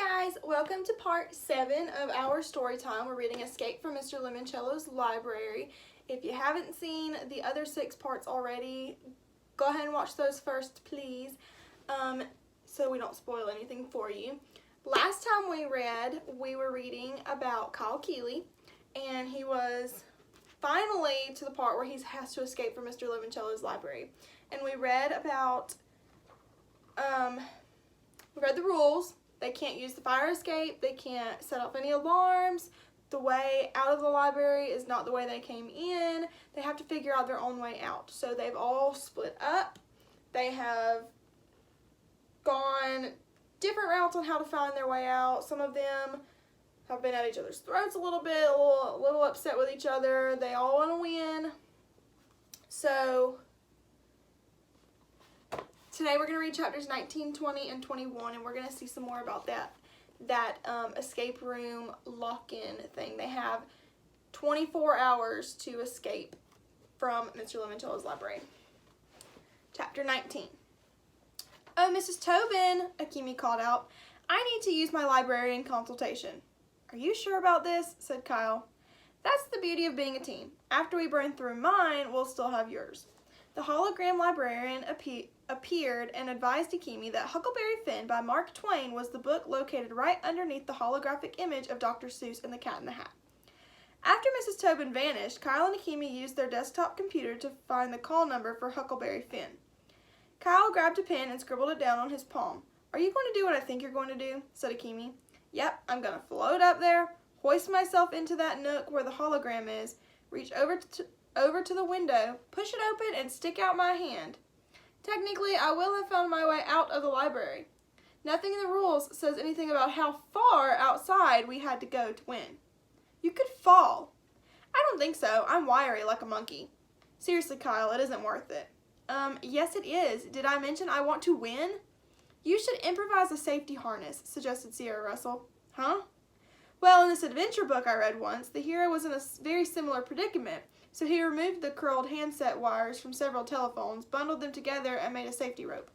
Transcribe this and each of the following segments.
guys, welcome to part 7 of our story time. We're reading Escape from Mr. Lemoncello's Library. If you haven't seen the other 6 parts already, go ahead and watch those first, please, so we don't spoil anything for you. Last time we were reading about Kyle Keeley, and he was finally to the part where he has to escape from Mr. Lemoncello's library. And we read about, we read the rules. They can't use the fire escape, they can't set off any alarms, the way out of the library is not the way they came in, they have to figure out their own way out. So they've all split up, they have gone different routes on how to find their way out. Some of them have been at each other's throats a little bit, a little upset with each other, they all want to win. So today we're going to read chapters 19, 20, and 21, and we're going to see some more about that escape room lock-in thing. They have 24 hours to escape from Mr. Lemoncello's library. Chapter 19. "Oh, Mrs. Tobin," Akemi called out, "I need to use my library in consultation." "Are you sure about this?" said Kyle. "That's the beauty of being a team. After we burn through mine, we'll still have yours." The hologram librarian appeared and advised Akemi that Huckleberry Finn by Mark Twain was the book located right underneath the holographic image of Dr. Seuss and the Cat in the Hat. After Mrs. Tobin vanished, Kyle and Akemi used their desktop computer to find the call number for Huckleberry Finn. Kyle grabbed a pen and scribbled it down on his palm. "Are you going to do what I think you're going to do?" said Akemi. "Yep, I'm going to float up there, hoist myself into that nook where the hologram is, reach over to the window, push it open, and stick out my hand. Technically, I will have found my way out of the library. Nothing in the rules says anything about how far outside we had to go to win." "You could fall." "I don't think so. I'm wiry like a monkey." "Seriously, Kyle, it isn't worth it." Yes it is. Did I mention I want to win?" "You should improvise a safety harness," suggested Sierra Russell. "Huh?" "Well, in this adventure book I read once, the hero was in a very similar predicament. So he removed the curled handset wires from several telephones, bundled them together, and made a safety rope."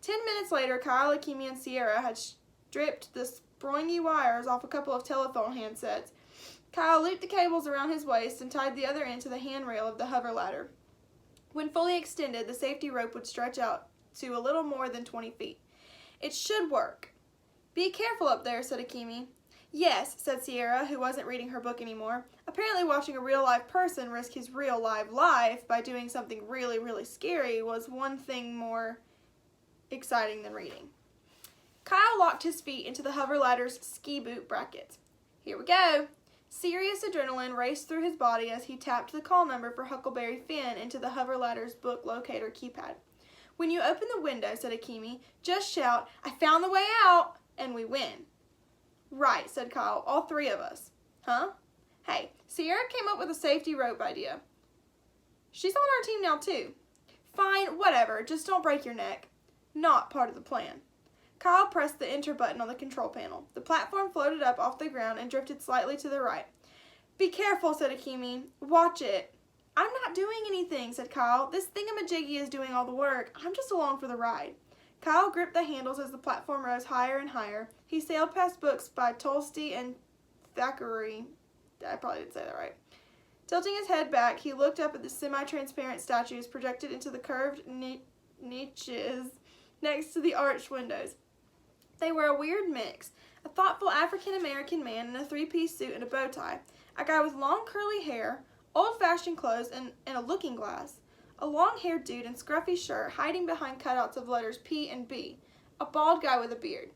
10 minutes later, Kyle, Akemi, and Sierra had stripped the springy wires off a couple of telephone handsets. Kyle looped the cables around his waist and tied the other end to the handrail of the hover ladder. When fully extended, the safety rope would stretch out to a little more than 20 feet. "It should work." "Be careful up there," said Akemi. "Yes," said Sierra, who wasn't reading her book anymore. Apparently watching a real-life person risk his real live life by doing something really, really scary was one thing more exciting than reading. Kyle locked his feet into the hover ladder's ski boot brackets. "Here we go." Serious adrenaline raced through his body as he tapped the call number for Huckleberry Finn into the hover ladder's book locator keypad. "When you open the window," said Akemi, "just shout, 'I found the way out,' and we win." "Right," said Kyle, "all 3 of us." "Huh? Hey, Sierra came up with a safety rope idea. She's on our team now too." "Fine, whatever, just don't break your neck." "Not part of the plan." Kyle pressed the enter button on the control panel. The platform floated up off the ground and drifted slightly to the right. "Be careful," said Akemi. "Watch it." "I'm not doing anything," said Kyle. "This thingamajiggy is doing all the work. I'm just along for the ride." Kyle gripped the handles as the platform rose higher and higher. He sailed past books by Tolstoy and Thackeray. I probably didn't say that right. Tilting his head back, he looked up at the semi-transparent statues projected into the curved niches next to the arched windows. They were a weird mix. A thoughtful African-American man in a 3-piece suit and a bow tie. A guy with long curly hair, old-fashioned clothes, and a looking glass. A long-haired dude in scruffy shirt hiding behind cutouts of letters P and B. A bald guy with a beard.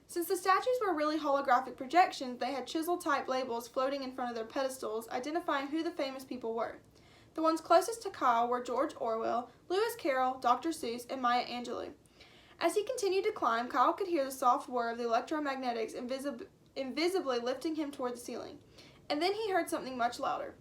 Since the statues were really holographic projections, they had chisel-type labels floating in front of their pedestals, identifying who the famous people were. The ones closest to Kyle were George Orwell, Lewis Carroll, Dr. Seuss, and Maya Angelou. As he continued to climb, Kyle could hear the soft whir of the electromagnetics invisibly lifting him toward the ceiling. And then he heard something much louder.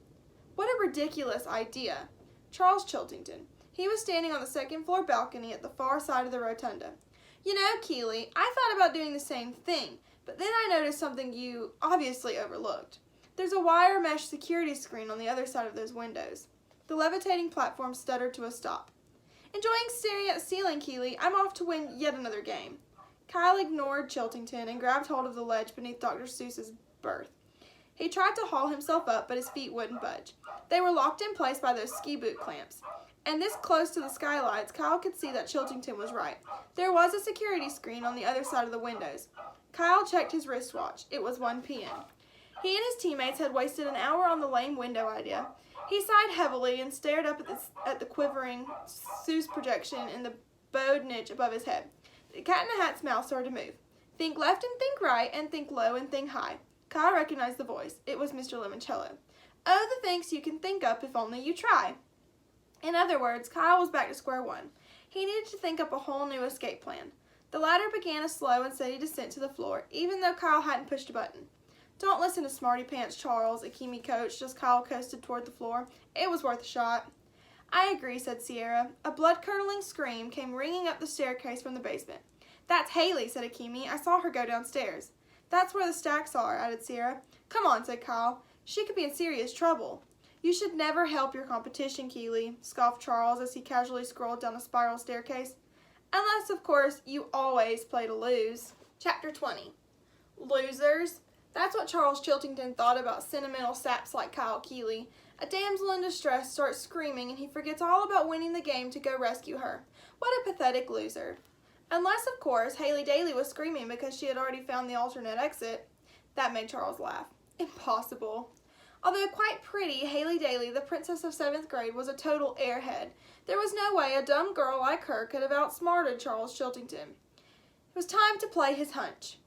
What a ridiculous idea! Charles Chiltington. He was standing on the second-floor balcony at the far side of the rotunda. "You know, Keeley, I thought about doing the same thing, but then I noticed something you obviously overlooked. There's a wire mesh security screen on the other side of those windows." The levitating platform stuttered to a stop. "Enjoying staring at the ceiling, Keeley. I'm off to win yet another game." Kyle ignored Chiltington and grabbed hold of the ledge beneath Dr. Seuss's berth. He tried to haul himself up, but his feet wouldn't budge. They were locked in place by those ski boot clamps. And this close to the skylights, Kyle could see that Chiltington was right. There was a security screen on the other side of the windows. Kyle checked his wristwatch. It was 1 p.m. He and his teammates had wasted an hour on the lame window idea. He sighed heavily and stared up at the quivering Seuss projection in the bowed niche above his head. The cat-in-the-hat's mouth started to move. Think left and think right, and think low and think high. Kyle recognized the voice. It was Mr. Lemoncello. Oh, the things you can think up if only you try. In other words, Kyle was back to square one. He needed to think up a whole new escape plan. The ladder began a slow and steady descent to the floor, even though Kyle hadn't pushed a button. Don't listen to Smarty Pants Charles, Akemi coached as Kyle coasted toward the floor. It was worth a shot. I agree, said Sierra. A blood-curdling scream came ringing up the staircase from the basement. That's Haley, said Akemi. I saw her go downstairs. That's where the stacks are, added Sierra. Come on, said Kyle. She could be in serious trouble. You should never help your competition, Keeley, scoffed Charles as he casually scrolled down a spiral staircase. Unless, of course, you always play to lose. Chapter 20. Losers. That's what Charles Chiltington thought about sentimental saps like Kyle Keeley. A damsel in distress starts screaming and he forgets all about winning the game to go rescue her. What a pathetic loser. Unless, of course, Haley Daly was screaming because she had already found the alternate exit. That made Charles laugh. Impossible. Although quite pretty, Haley Daly, the princess of 7th grade, was a total airhead. There was no way a dumb girl like her could have outsmarted Charles Chiltington. It was time to play his hunch.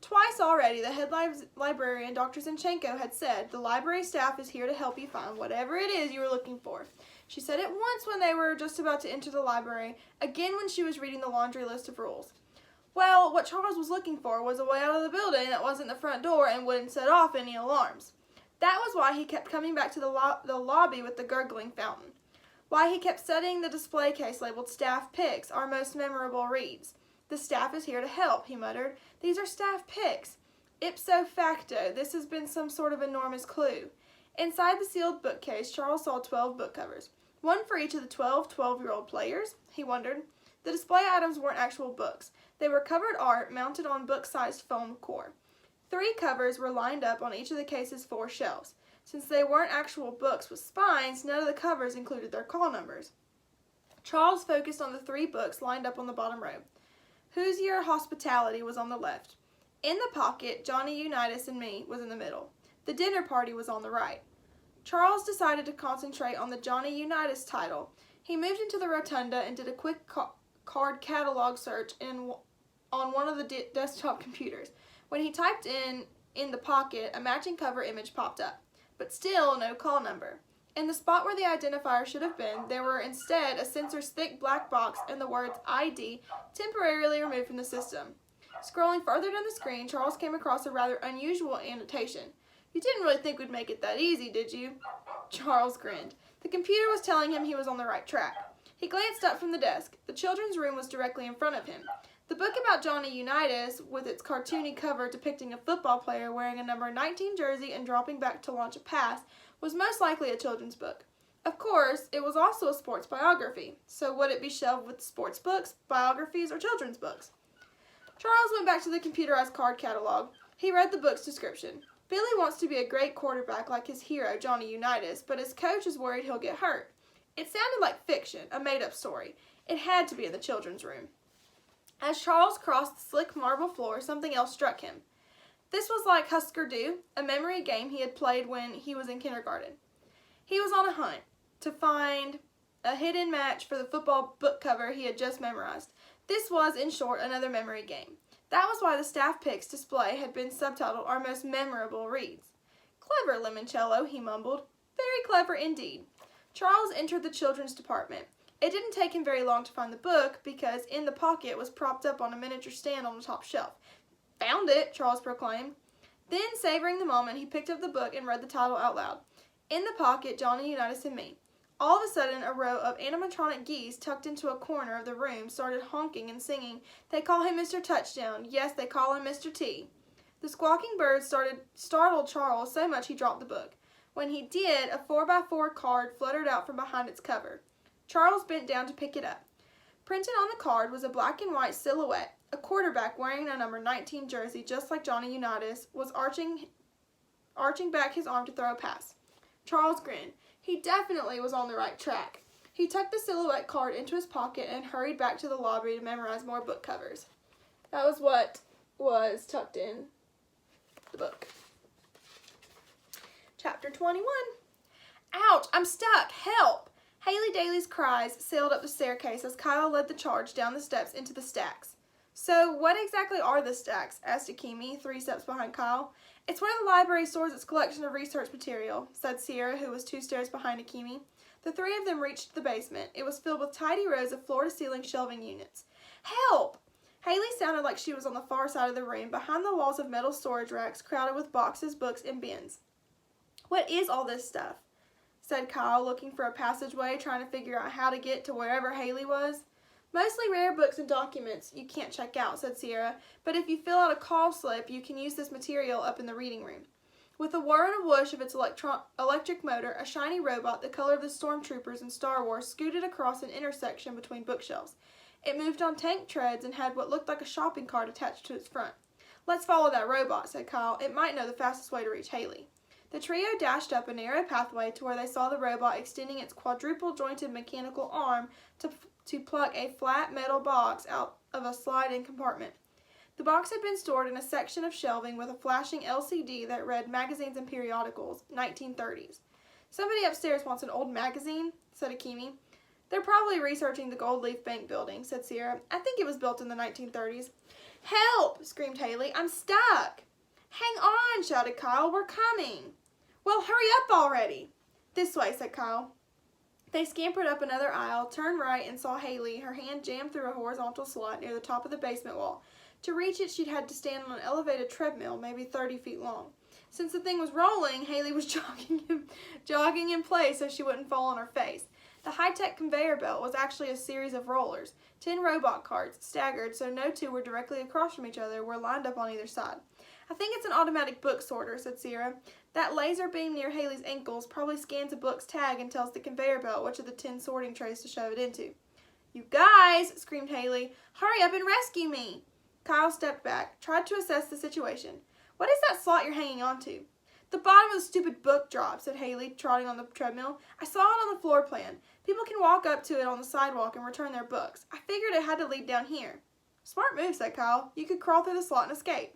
Twice already, the head librarian, Dr. Zinchenko, had said, the library staff is here to help you find whatever it is you were looking for. She said it once when they were just about to enter the library, again when she was reading the laundry list of rules. Well, what Charles was looking for was a way out of the building that wasn't the front door and wouldn't set off any alarms. That was why he kept coming back to the lobby with the gurgling fountain. Why he kept studying the display case labeled Staff Picks, our most memorable reads. The staff is here to help, he muttered. These are staff picks. Ipso facto, this has been some sort of enormous clue. Inside the sealed bookcase, Charles saw 12 book covers. One for each of the 12-year-old players, he wondered. The display items weren't actual books. They were covered art mounted on book-sized foam core. 3 covers were lined up on each of the case's 4 shelves. Since they weren't actual books with spines, none of the covers included their call numbers. Charles focused on the 3 books lined up on the bottom row. Who's Your Hospitality was on the left. In the pocket, Johnny Unitas and Me was in the middle. The dinner party was on the right. Charles decided to concentrate on the Johnny Unitas title. He moved into the rotunda and did a quick card catalog search on one of the desktop computers. When he typed in the pocket, a matching cover image popped up, but still no call number. In the spot where the identifier should have been, there were instead a censor's thick black box and the words ID temporarily removed from the system. Scrolling further down the screen, Charles came across a rather unusual annotation. You didn't really think we'd make it that easy, did you? Charles grinned. The computer was telling him he was on the right track. He glanced up from the desk. The children's room was directly in front of him. The book about Johnny Unitas, with its cartoony cover depicting a football player wearing a number 19 jersey and dropping back to launch a pass, was most likely a children's book. Of course, it was also a sports biography. So would it be shelved with sports books, biographies, or children's books? Charles went back to the computerized card catalog. He read the book's description. Billy wants to be a great quarterback like his hero, Johnny Unitas, but his coach is worried he'll get hurt. It sounded like fiction, a made-up story. It had to be in the children's room. As Charles crossed the slick marble floor, something else struck him. This was like Husker Du, a memory game he had played when he was in kindergarten. He was on a hunt to find a hidden match for the football book cover he had just memorized. This was, in short, another memory game. That was why the staff picks display had been subtitled Our Most Memorable Reads. Clever, Lemoncello, he mumbled. Very clever indeed. Charles entered the children's department. It didn't take him very long to find the book because in the pocket was propped up on a miniature stand on the top shelf. Found it, Charles proclaimed. Then, savoring the moment, he picked up the book and read the title out loud. In the pocket, Johnny Unitas and Me. All of a sudden, a row of animatronic geese tucked into a corner of the room started honking and singing, They call him Mr. Touchdown. Yes, they call him Mr. T. The squawking birds startled Charles so much he dropped the book. When he did, a 4x4 card fluttered out from behind its cover. Charles bent down to pick it up. Printed on the card was a black and white silhouette A quarterback wearing a number 19 jersey, just like Johnny Unitas, was arching back his arm to throw a pass. Charles grinned. He definitely was on the right track. He tucked the silhouette card into his pocket and hurried back to the lobby to memorize more book covers. That was what was tucked in the book. Chapter 21. Ouch, I'm stuck, help! Haley Daly's cries sailed up the staircase as Kyle led the charge down the steps into the stacks. So, what exactly are the stacks? Asked Akemi, 3 steps behind Kyle. It's where the library stores its collection of research material, said Sierra, who was 2 stairs behind Akemi. The 3 of them reached the basement. It was filled with tidy rows of floor-to-ceiling shelving units. Help! Haley sounded like she was on the far side of the room, behind the walls of metal storage racks crowded with boxes, books, and bins. What is all this stuff? Said Kyle, looking for a passageway, trying to figure out how to get to wherever Haley was. Mostly rare books and documents you can't check out, said Sierra, but if you fill out a call slip, you can use this material up in the reading room. With a whir and a whoosh of its electric motor, a shiny robot the color of the stormtroopers in Star Wars scooted across an intersection between bookshelves. It moved on tank treads and had what looked like a shopping cart attached to its front. Let's follow that robot, said Kyle. It might know the fastest way to reach Haley. The trio dashed up a narrow pathway to where they saw the robot extending its quadruple-jointed mechanical arm to pluck a flat metal box out of a slide-in compartment. The box had been stored in a section of shelving with a flashing LCD that read Magazines and Periodicals, 1930s. Somebody upstairs wants an old magazine, said Akemi. They're probably researching the Gold Leaf Bank building, said Sierra. I think it was built in the 1930s. Help! Screamed Haley. I'm stuck! Hang on, shouted Kyle. We're coming. Well, hurry up already. This way, said Kyle. They scampered up another aisle, turned right, and saw Haley, her hand jammed through a horizontal slot near the top of the basement wall. To reach it, she'd had to stand on an elevated treadmill, maybe 30 feet long. Since the thing was rolling, Haley was jogging in place so she wouldn't fall on her face. The high-tech conveyor belt was actually a series of rollers. 10 robot carts, staggered so no 2 were directly across from each other, were lined up on either side. I think it's an automatic book sorter, said Sierra. That laser beam near Haley's ankles probably scans a book's tag and tells the conveyor belt which of the 10 sorting trays to shove it into. You guys, screamed Haley. Hurry up and rescue me. Kyle stepped back, tried to assess the situation. What is that slot you're hanging onto? The bottom of the stupid book drop, said Haley, trotting on the treadmill. I saw it on the floor plan. People can walk up to it on the sidewalk and return their books. I figured it had to lead down here. Smart move, said Kyle. You could crawl through the slot and escape.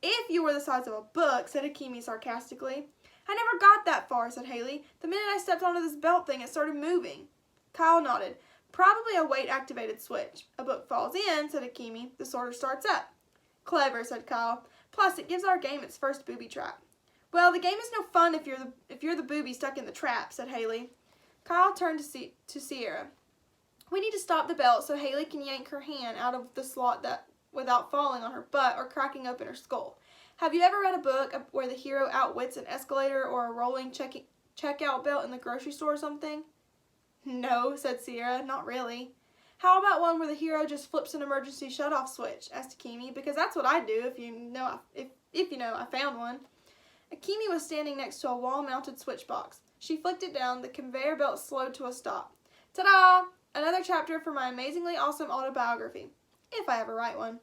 If you were the size of a book, said Akemi sarcastically. I never got that far, said Haley. The minute I stepped onto this belt thing, it started moving. Kyle nodded. Probably a weight-activated switch. A book falls in, said Akemi. The sorter starts up. Clever, said Kyle. Plus, it gives our game its first booby trap. Well, the game is no fun if you're the booby stuck in the trap, said Haley. Kyle turned to Sierra. We need to stop the belt so Haley can yank her hand out of the slot without falling on her butt or cracking open her skull. Have you ever read a book where the hero outwits an escalator or a rolling checkout belt in the grocery store or something? No, said Sierra, not really. How about one where the hero just flips an emergency shutoff switch? Asked Akemi, because that's what I'd do if you know I found one. Akemi was standing next to a wall-mounted switch box. She flicked it down, the conveyor belt slowed to a stop. Ta-da! Another chapter for my amazingly awesome autobiography. If I ever write one.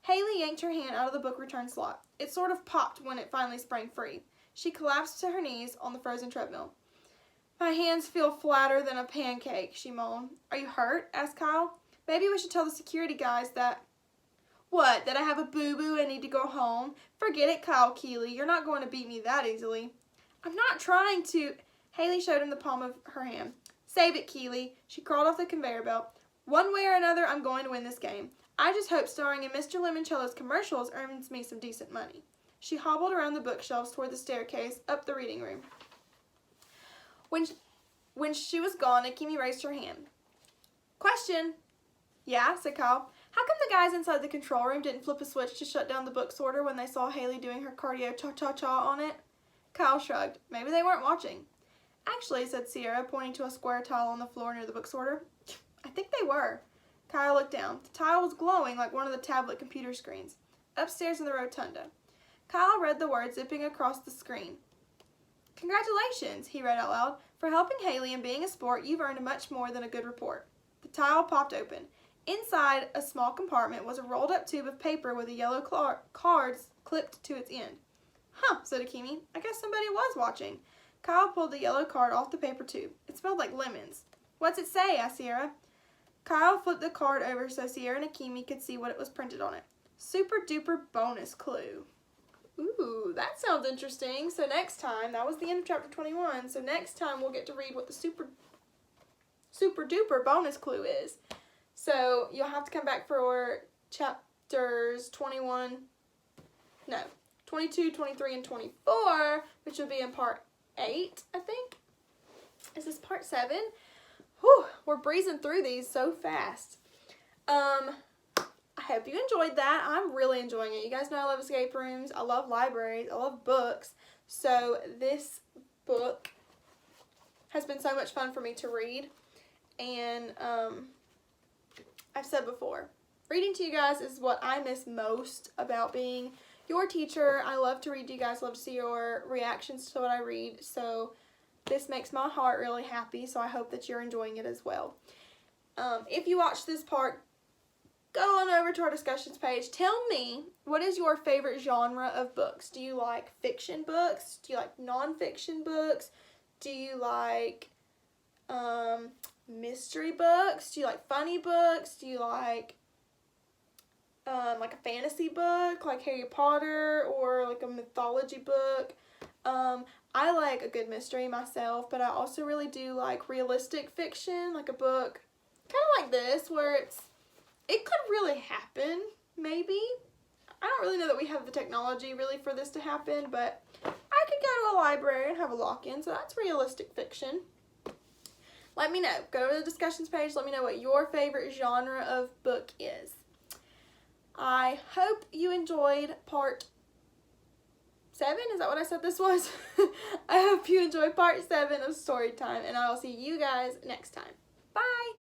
Haley yanked her hand out of the book return slot. It sort of popped when it finally sprang free. She collapsed to her knees on the frozen treadmill. My hands feel flatter than a pancake, she moaned. Are you hurt? Asked Kyle. Maybe we should tell the security guys that... What, that I have a boo-boo and need to go home? Forget it, Kyle Keeley. You're not going to beat me that easily. I'm not trying to... Haley showed him the palm of her hand. Save it, Keeley. She crawled off the conveyor belt. One way or another, I'm going to win this game. I just hope starring in Mr. Lemoncello's commercials earns me some decent money. She hobbled around the bookshelves toward the staircase, up the reading room. When she was gone, Akemi raised her hand. Question. Yeah, said Kyle. How come the guys inside the control room didn't flip a switch to shut down the book sorter when they saw Haley doing her cardio cha-cha-cha on it? Kyle shrugged. Maybe they weren't watching. Actually, said Sierra, pointing to a square tile on the floor near the book sorter. I think they were. Kyle looked down. The tile was glowing like one of the tablet computer screens. Upstairs in the rotunda. Kyle read the words zipping across the screen. Congratulations, he read out loud. For helping Haley and being a sport, you've earned much more than a good report. The tile popped open. Inside a small compartment was a rolled up tube of paper with a yellow cards clipped to its end. Huh, said Akemi. I guess somebody was watching. Kyle pulled the yellow card off the paper tube. It smelled like lemons. What's it say? Asked Sierra. Kyle flipped the card over so Sierra and Akemi could see what it was printed on it. Super duper bonus clue. Ooh, that sounds interesting. So next time, that was the end of chapter 21. So next time we'll get to read what the super duper bonus clue is. So you'll have to come back for chapters 22, 23, and 24, which will be in part 8, I think. Is this part 7? Whew, we're breezing through these so fast. I hope you enjoyed that. I'm really enjoying it. You guys know I love escape rooms. I love libraries. I love books. So this book has been so much fun for me to read. And I've said before, reading to you guys is what I miss most about being your teacher. I love to read to you guys. Love to see your reactions to what I read. So this makes my heart really happy. So I hope that you're enjoying it as well. If you watch this part, go on over to our discussions page. Tell me, what is your favorite genre of books? Do you like fiction books? Do you like nonfiction books? Do you like mystery books? Do you like funny books? Do you like a fantasy book like Harry Potter or like a mythology book? I like a good mystery myself, but I also really do like realistic fiction, like a book kind of like this where it could really happen, maybe. I don't really know that we have the technology really for this to happen, but I could go to a library and have a lock-in, so that's realistic fiction. Let me know. Go to the discussions page. Let me know what your favorite genre of book is. I hope you enjoyed part 7. Is that what I said this was? I hope you enjoyed part 7 of story time, and I will see you guys next time. Bye!